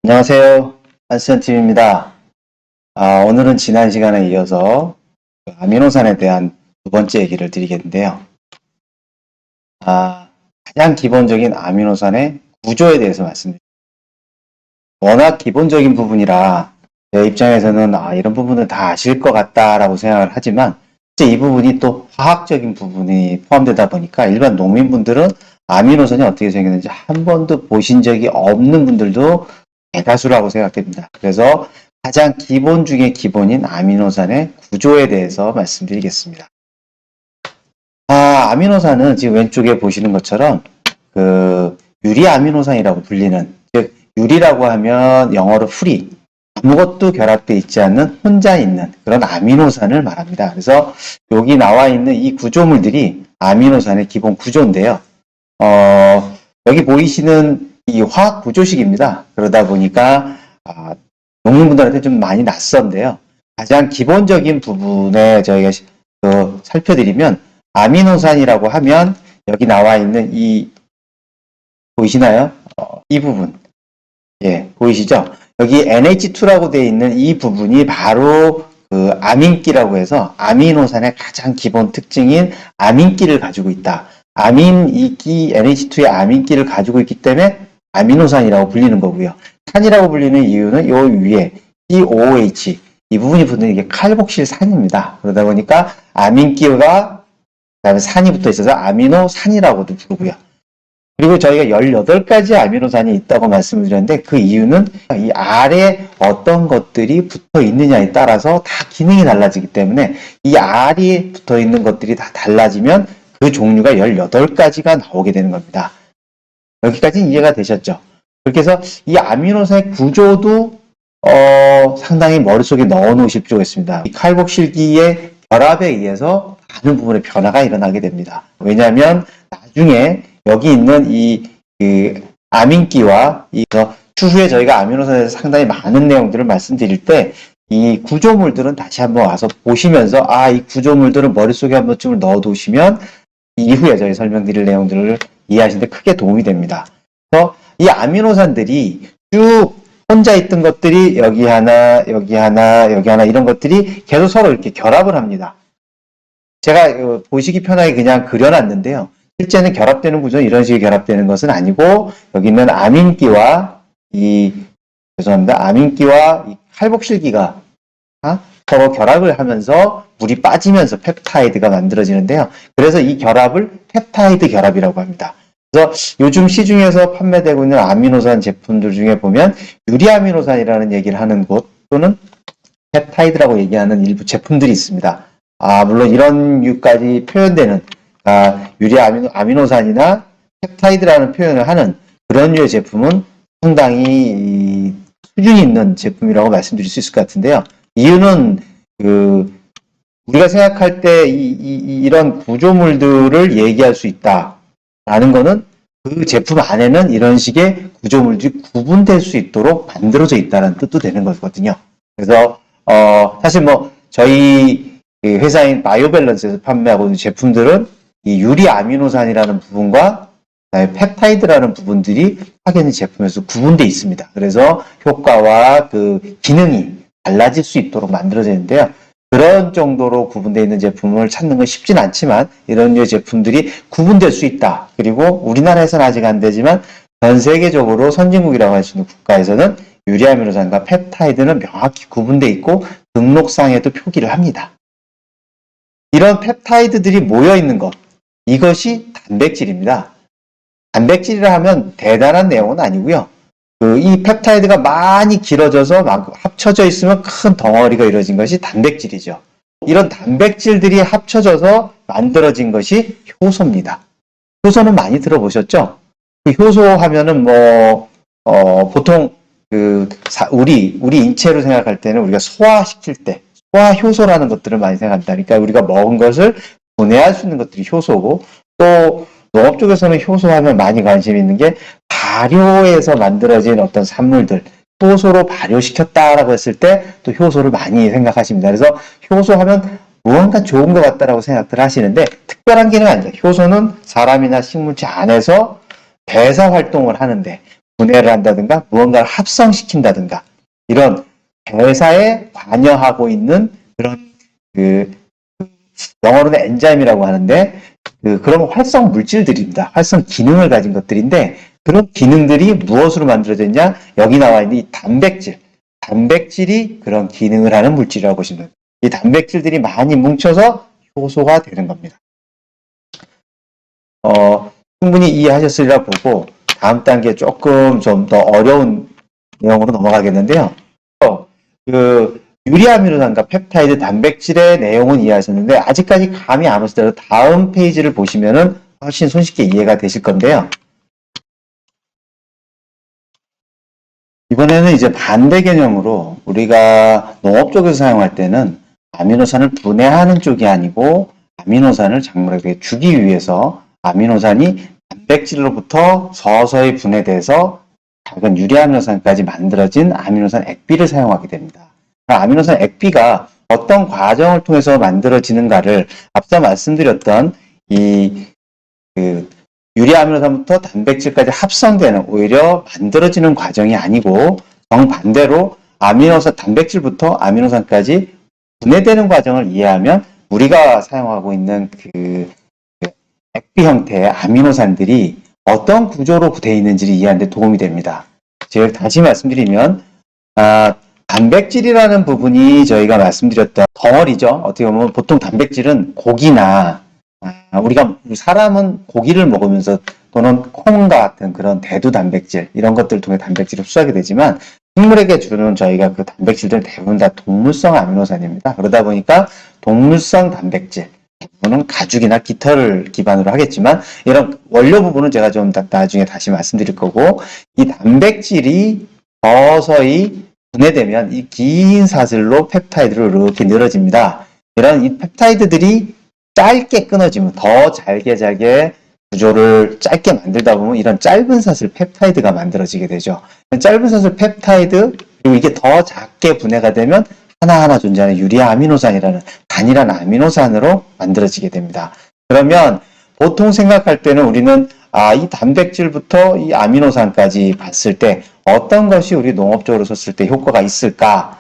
안녕하세요. 한스현팀입니다. 오늘은 지난 시간에 이어서 아미노산에 대한 두 번째 얘기를 드리겠는데요. 가장 기본적인 아미노산의 구조에 대해서 말씀드립니다. 워낙 기본적인 부분이라 제 입장에서는 이런 부분은 다 아실 것 같다라고 생각을 하지만 이 부분이 또 화학적인 부분이 포함되다 보니까 일반 농민분들은 아미노산이 어떻게 생겼는지 한 번도 보신 적이 없는 분들도 대다수라고 생각됩니다. 그래서 가장 기본 중에 기본인 아미노산의 구조에 대해서 말씀드리겠습니다. 아미노산은 지금 왼쪽에 보시는 것처럼 유리아미노산이라고 불리는, 즉 유리라고 하면 영어로 free, 아무것도 결합되어 있지 않는 혼자 있는 그런 아미노산을 말합니다. 그래서 여기 나와 있는 이 구조물들이 아미노산의 기본 구조인데요. 여기 보이시는 이 화학 구조식입니다. 그러다 보니까 농민분들한테 좀 많이 낯선데요. 가장 기본적인 부분에 저희가 살펴드리면 아미노산이라고 하면 여기 나와 있는 이 보이시나요? 이 부분. 예, 보이시죠? 여기 NH2라고 되어 있는 이 부분이 바로 아민기라고 해서 아미노산의 가장 기본 특징인 아민기를 가지고 있다. 아민이기 NH2의 아민기를 가지고 있기 때문에 아미노산이라고 불리는 거고요. 산이라고 불리는 이유는 요 위에 COOH 이 부분이 붙는 이게 칼복실산입니다. 그러다 보니까 아민기가 그다음에 산이 붙어 있어서 아미노산이라고도 부르고요. 그리고 저희가 18가지 아미노산이 있다고 말씀을 드렸는데 그 이유는 이 알에 어떤 것들이 붙어 있느냐에 따라서 다 기능이 달라지기 때문에 이 알이 붙어 있는 것들이 다 달라지면 그 종류가 18가지가 나오게 되는 겁니다. 여기까지는 이해가 되셨죠? 그렇게 해서 이 아미노산의 구조도 상당히 머릿속에 넣어 놓으실 필요가 있습니다. 이 칼복실기의 결합에 의해서 많은 부분의 변화가 일어나게 됩니다. 왜냐하면 나중에 여기 있는 아민기와 추후에 저희가 아미노산에 대해서 상당히 많은 내용들을 말씀드릴 때 이 구조물들은 다시 한번 와서 보시면서 이 구조물들은 머릿속에 한 번쯤을 넣어 두시면 이후에 저희 설명드릴 내용들을 이해하시는데 크게 도움이 됩니다. 그래서 이 아미노산들이 쭉 혼자 있던 것들이 여기 하나, 여기 하나, 여기 하나 이런 것들이 계속 서로 이렇게 결합을 합니다. 제가 보시기 편하게 그냥 그려놨는데요. 실제는 결합되는 구조는 이런 식으로 결합되는 것은 아니고 여기 있는 아민기와 아민기와 이 칼복실기가 서로 결합을 하면서 물이 빠지면서 펩타이드가 만들어지는데요. 그래서 이 결합을 펩타이드 결합이라고 합니다. 그래서 요즘 시중에서 판매되고 있는 아미노산 제품들 중에 보면 유리아미노산이라는 얘기를 하는 곳 또는 펩타이드라고 얘기하는 일부 제품들이 있습니다. 물론 이런 류까지 표현되는 유리아미노산이나 펩타이드라는 표현을 하는 그런 류의 제품은 상당히 수준이 있는 제품이라고 말씀드릴 수 있을 것 같은데요. 이유는 우리가 생각할 때 이런 구조물들을 얘기할 수 있다라는 거는 그 제품 안에는 이런 식의 구조물들이 구분될 수 있도록 만들어져 있다는 뜻도 되는 거거든요. 그래서 사실 저희 회사인 바이오밸런스에서 판매하고 있는 제품들은 이 유리아미노산이라는 부분과 펩타이드라는 부분들이 확연히 제품에서 구분되어 있습니다. 그래서 효과와 기능이 달라질 수 있도록 만들어지는데요. 그런 정도로 구분되어 있는 제품을 찾는 건 쉽진 않지만 이런 류의 제품들이 구분될 수 있다. 그리고 우리나라에서는 아직 안 되지만 전 세계적으로 선진국이라고 할 수 있는 국가에서는 유리아미노산과 펩타이드는 명확히 구분되어 있고 등록상에도 표기를 합니다. 이런 펩타이드들이 모여있는 것, 이것이 단백질입니다. 단백질이라 하면 대단한 내용은 아니고요. 이 펩타이드가 많이 길어져서 막 합쳐져 있으면 큰 덩어리가 이루어진 것이 단백질이죠. 이런 단백질들이 합쳐져서 만들어진 것이 효소입니다. 효소는 많이 들어보셨죠? 효소 하면은 보통 우리 인체로 생각할 때는 우리가 소화시킬 때 소화효소라는 것들을 많이 생각합니다. 그러니까 우리가 먹은 것을 분해할 수 있는 것들이 효소고, 또 농업 쪽에서는 효소하면 많이 관심 있는 게 발효에서 만들어진 어떤 산물들, 효소로 발효시켰다라고 했을 때 또 효소를 많이 생각하십니다. 그래서 효소하면 무언가 좋은 것 같다라고 생각들 하시는데 특별한 기능은 아니죠. 효소는 사람이나 식물체 안에서 대사 활동을 하는데 분해를 한다든가 무언가를 합성시킨다든가 이런 대사에 관여하고 있는 그런 영어로는 엔자임이라고 하는데 그런 활성 물질들입니다. 활성 기능을 가진 것들인데 그런 기능들이 무엇으로 만들어졌냐? 여기 나와 있는 이 단백질이 그런 기능을 하는 물질이라고 보시면 됩니다. 이 단백질들이 많이 뭉쳐서 효소가 되는 겁니다. 충분히 이해하셨으리라 보고 다음 단계 조금 좀 더 어려운 내용으로 넘어가겠는데요. 유리아미노산과 펩타이드 단백질의 내용은 이해하셨는데 아직까지 감이 안 오시더라도 다음 페이지를 보시면은 훨씬 손쉽게 이해가 되실 건데요. 이번에는 이제 반대 개념으로 우리가 농업 쪽에서 사용할 때는 아미노산을 분해하는 쪽이 아니고 아미노산을 작물에게 주기 위해서 아미노산이 단백질로부터 서서히 분해돼서 작은 유리아미노산까지 만들어진 아미노산 액비를 사용하게 됩니다. 아미노산 액비가 어떤 과정을 통해서 만들어지는가를 앞서 말씀드렸던 유리아미노산부터 단백질까지 합성되는 오히려 만들어지는 과정이 아니고 정반대로 단백질부터 아미노산까지 분해되는 과정을 이해하면 우리가 사용하고 있는 액비 형태의 아미노산들이 어떤 구조로 되어 있는지를 이해하는 데 도움이 됩니다. 즉 다시 말씀드리면 단백질이라는 부분이 저희가 말씀드렸던 덩어리죠. 어떻게 보면 보통 단백질은 고기나 사람은 고기를 먹으면서 또는 콩과 같은 그런 대두 단백질 이런 것들을 통해 단백질을 흡수하게 되지만 식물에게 주는 저희가 그 단백질들은 대부분 다 동물성 아미노산입니다. 그러다 보니까 동물성 단백질 부분은 가죽이나 깃털을 기반으로 하겠지만 이런 원료 부분은 제가 좀 나중에 다시 말씀드릴 거고 이 단백질이 서서히 분해되면 이 긴 사슬로 펩타이드로 이렇게 늘어집니다. 이런 이 펩타이드들이 짧게 끊어지면 더 잘게 구조를 짧게 만들다 보면 이런 짧은 사슬 펩타이드가 만들어지게 되죠. 짧은 사슬 펩타이드 그리고 이게 더 작게 분해가 되면 하나하나 존재하는 유리아 아미노산이라는 단일한 아미노산으로 만들어지게 됩니다. 그러면 보통 생각할 때는 우리는 이 단백질부터 이 아미노산까지 봤을 때 어떤 것이 우리 농업적으로 썼을 때 효과가 있을까?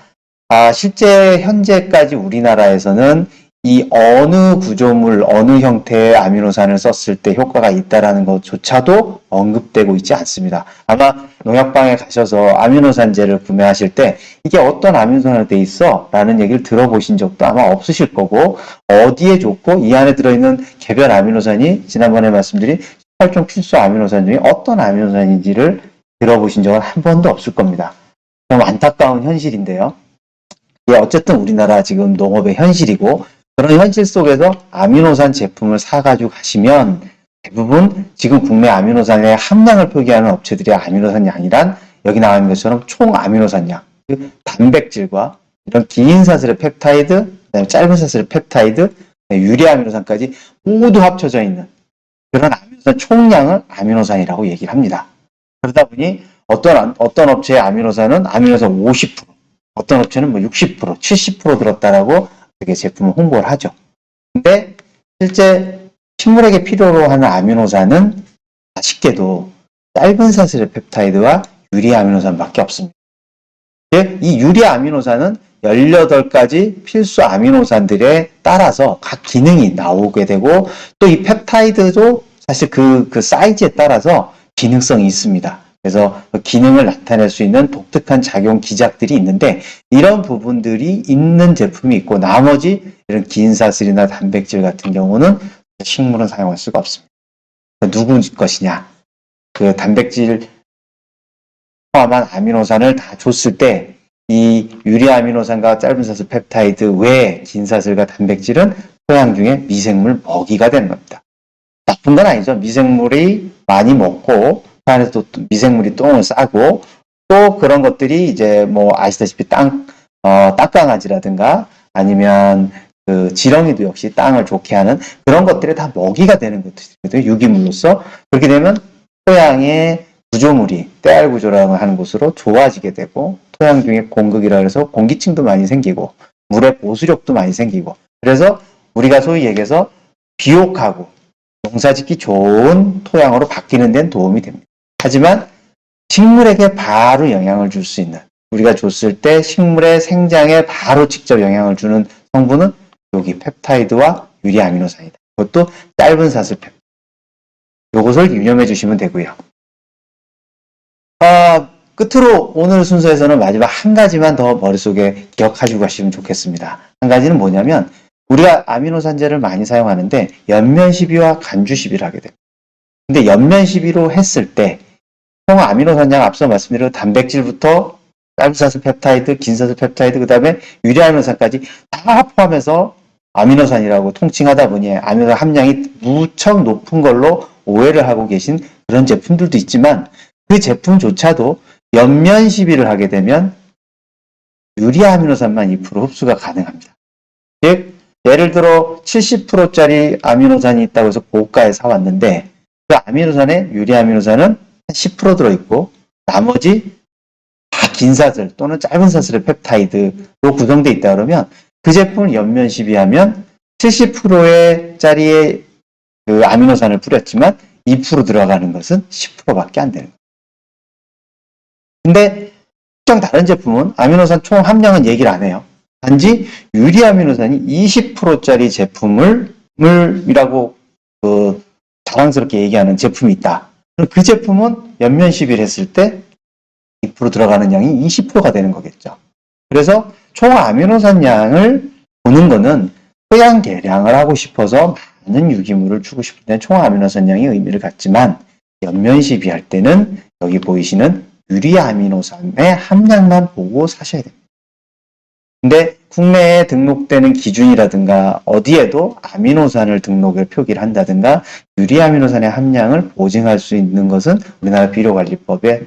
실제 현재까지 우리나라에서는 이 어느 구조물, 어느 형태의 아미노산을 썼을 때 효과가 있다라는 것조차도 언급되고 있지 않습니다. 아마 농약방에 가셔서 아미노산제를 구매하실 때 이게 어떤 아미노산으로 돼 있어? 라는 얘기를 들어보신 적도 아마 없으실 거고 어디에 좋고 이 안에 들어있는 개별 아미노산이 지난번에 말씀드린 18종 필수 아미노산 중에 어떤 아미노산인지를 들어보신 적은 한 번도 없을 겁니다. 좀 안타까운 현실인데요. 어쨌든 우리나라 지금 농업의 현실이고 그런 현실 속에서 아미노산 제품을 사가지고 가시면 대부분 지금 국내 아미노산의 함량을 표기하는 업체들의 아미노산 양이란 여기 나와 있는 것처럼 총 아미노산 양, 단백질과 이런 긴 사슬의 펩타이드, 그다음에 짧은 사슬의 펩타이드, 유리아미노산까지 모두 합쳐져 있는 그런 아미노산 총량을 아미노산이라고 얘기를 합니다. 그러다 보니 어떤 업체의 아미노산은 아미노산 50%, 어떤 업체는 뭐 60%, 70% 들었다라고 되게 제품을 홍보를 하죠. 근데 실제 식물에게 필요로 하는 아미노산은 아쉽게도 짧은 사슬의 펩타이드와 유리아미노산밖에 없습니다. 이 유리아미노산은 18가지 필수 아미노산들에 따라서 각 기능이 나오게 되고 또 이 펩타이드도 사실 그 사이즈에 따라서 기능성이 있습니다. 그래서 기능을 나타낼 수 있는 독특한 작용 기작들이 있는데 이런 부분들이 있는 제품이 있고 나머지 이런 긴 사슬이나 단백질 같은 경우는 식물은 사용할 수가 없습니다. 누구 것이냐? 그 단백질 포함한 아미노산을 다 줬을 때 이 유리아미노산과 짧은 사슬 펩타이드 외에 긴 사슬과 단백질은 토양 중에 미생물 먹이가 되는 겁니다. 나쁜 건 아니죠. 미생물이 많이 먹고 안에서 또 미생물이 똥을 싸고 또 그런 것들이 이제 뭐 아시다시피 땅강아지라든가 아니면 그 지렁이도 역시 땅을 좋게 하는 그런 것들이 다 먹이가 되는 것들이거든요. 유기물로서. 그렇게 되면 토양의 구조물이 때알 구조라고 하는 곳으로 좋아지게 되고 토양 중에 공극이라 해서 공기층도 많이 생기고 물의 보수력도 많이 생기고 그래서 우리가 소위 얘기해서 비옥하고 농사짓기 좋은 토양으로 바뀌는 데는 도움이 됩니다. 하지만 식물에게 바로 영향을 줄 수 있는, 우리가 줬을 때 식물의 생장에 바로 직접 영향을 주는 성분은 여기 펩타이드와 유리아미노산이다. 그것도 짧은 사슬 펩타이드. 이것을 유념해 주시면 되고요. 끝으로 오늘 순서에서는 마지막 한 가지만 더 머릿속에 기억하시고 가시면 좋겠습니다. 한 가지는 뭐냐면 우리가 아미노산제를 많이 사용하는데 연면 시비와 간주 시비를 하게 됩니다. 근데 연면 시비로 했을 때 총 아미노산양 앞서 말씀드린 단백질부터 짧은 사슬 펩타이드, 긴 사슬 펩타이드, 그 다음에 유리아미노산까지 다 포함해서 아미노산이라고 통칭하다 보니 아미노산 함량이 무척 높은 걸로 오해를 하고 계신 그런 제품들도 있지만 그 제품조차도 연면 시비를 하게 되면 유리아미노산만 2% 흡수가 가능합니다. 즉 예를 들어 70%짜리 아미노산이 있다고 해서 고가에 사왔는데 그 아미노산에 유리아미노산은 한 10% 들어있고 나머지 다 긴 사슬 또는 짧은 사슬의 펩타이드로 구성되어 있다 그러면 그 제품을 연면 시비하면 70%의 짜리의 그 아미노산을 뿌렸지만 2% 들어가는 것은 10%밖에 안 되는 거예요. 근데 특정 다른 제품은 아미노산 총 함량은 얘기를 안 해요. 단지 유리아미노산이 20%짜리 제품이라고 자랑스럽게 얘기하는 제품이 있다. 그럼 그 제품은 연면 시비를 했을 때 2% 들어가는 양이 20%가 되는 거겠죠. 그래서 총 아미노산 양을 보는 거는 토양 계량을 하고 싶어서 많은 유기물을 주고 싶을 때는 총 아미노산 양이 의미를 갖지만 연면 시비할 때는 여기 보이시는 유리아미노산의 함량만 보고 사셔야 됩니다. 근데 국내에 등록되는 기준이라든가 어디에도 아미노산을 등록을 표기를 한다든가 유리아미노산의 함량을 보증할 수 있는 것은 우리나라 비료관리법에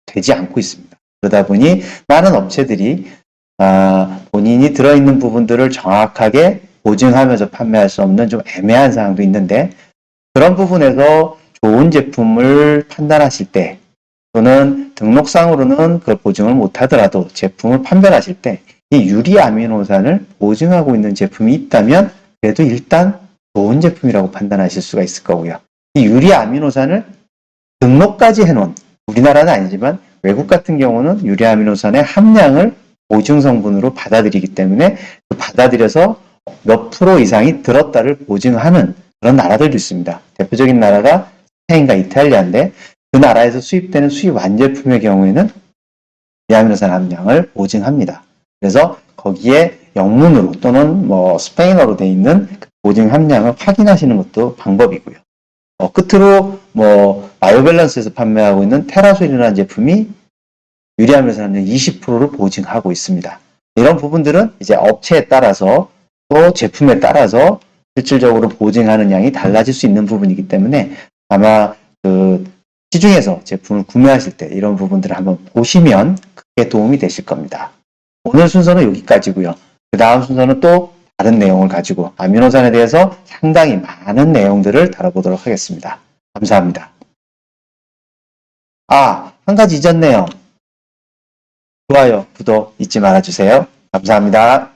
되지 않고 있습니다. 그러다 보니 많은 업체들이 본인이 들어있는 부분들을 정확하게 보증하면서 판매할 수 없는 좀 애매한 사항도 있는데 그런 부분에서 좋은 제품을 판단하실 때 또는 등록상으로는 그걸 보증을 못하더라도 제품을 판별하실 때 이 유리아미노산을 보증하고 있는 제품이 있다면 그래도 일단 좋은 제품이라고 판단하실 수가 있을 거고요. 이 유리아미노산을 등록까지 해놓은 우리나라는 아니지만 외국 같은 경우는 유리아미노산의 함량을 보증 성분으로 받아들이기 때문에 그 받아들여서 몇 프로 이상이 들었다를 보증하는 그런 나라들도 있습니다. 대표적인 나라가 스페인과 이탈리아인데 그 나라에서 수입되는 수입 완제품의 경우에는 유리아미노산 함량을 보증합니다. 그래서 거기에 영문으로 또는 스페인어로 되어 있는 보증 함량을 확인하시는 것도 방법이고요. 끝으로 바이오밸런스에서 판매하고 있는 테라솔이라는 제품이 유리아미노산 함량 20%를 보증하고 있습니다. 이런 부분들은 이제 업체에 따라서 또 제품에 따라서 실질적으로 보증하는 양이 달라질 수 있는 부분이기 때문에 아마 시중에서 제품을 구매하실 때 이런 부분들을 한번 보시면 크게 도움이 되실 겁니다. 오늘 순서는 여기까지고요. 그 다음 순서는 또 다른 내용을 가지고 아미노산에 대해서 상당히 많은 내용들을 다뤄보도록 하겠습니다. 감사합니다. 한 가지 잊었네요. 좋아요, 구독 잊지 말아주세요. 감사합니다.